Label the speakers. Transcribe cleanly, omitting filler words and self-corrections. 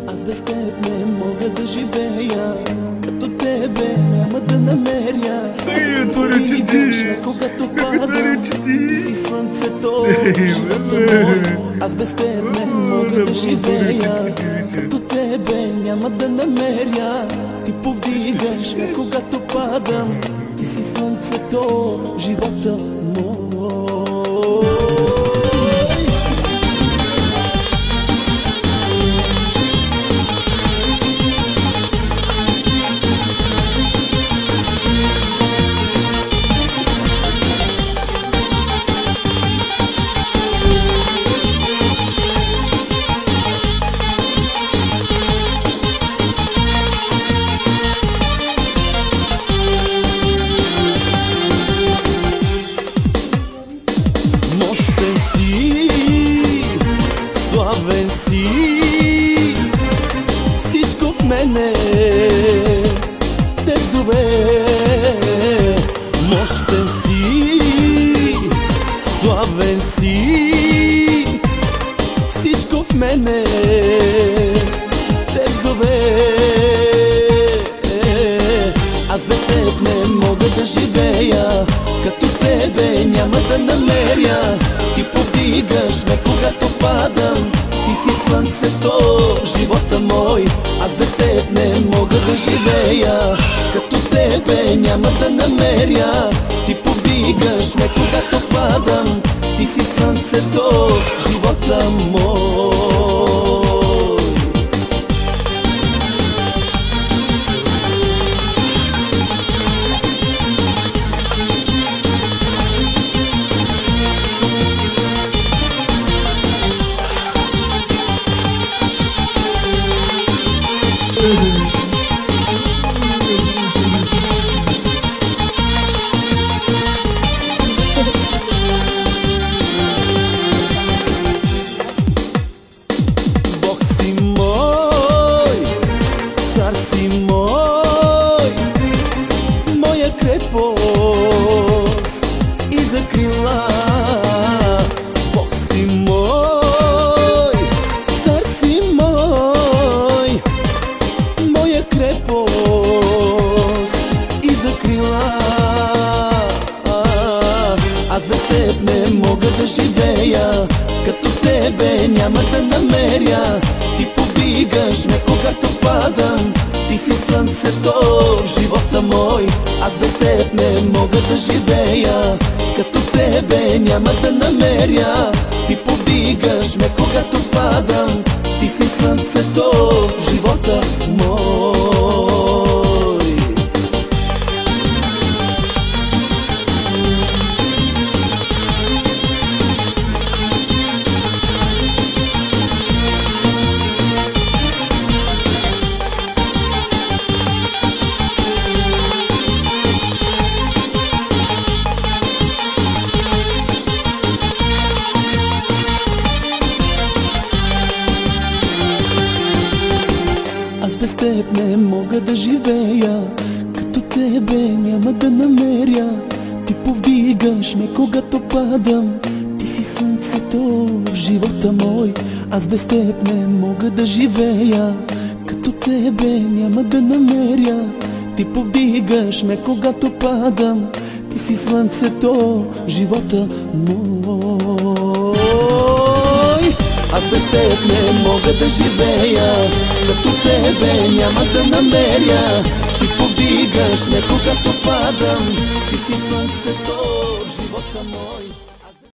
Speaker 1: Аз без теб не мога да живея, като тебе няма да намеря. Идваш ме когато падам, ти си слънцето, живота мой. Аз без теб не мога да живея, като тебе няма да намеря. Ти повдигаш ме когато падам, ти си слънцето, живота мой. Мощен си, славен си, всичко в мене те зове. Мощен си, славен си, всичко в мене те зове. Аз без теб не мога да живея, като тебе няма да намеря. Ти повдигаш ме когато падам, ти си слънцето, живота мой. Аз без теб не мога да живея, като тебе няма да намеря. Ти повдигаш ме когато падам, ти си слънцето, живота мой. Бог си мой, цар си мой, моя крепост и закрила. Бог си мой, цар си мой, моя крепост и закрила. Аз без теб не мога да живея, като тебе няма да намеря. Ти повдигаш ме когато падам, ти си слънцето, живота мой. Аз без теб не мога да живея, като тебе няма да намеря. Ти повдигаш ме когато падам, ти си слънцето, живота мой. Аз без теб не мога да живея, като тебе няма да намеря. Ти повдигаш ме когато падам, ти си слънцето в живота мой. Аз без теб не мога да живея, като тебе няма да намеря. Ти повдигаш ме когато падам, ти си слънцето в живота мой. Аз без теб не мога да живея, като тебе няма да намеря. Ти повдигаш ме когато падам, ти си слънцето в живота мой.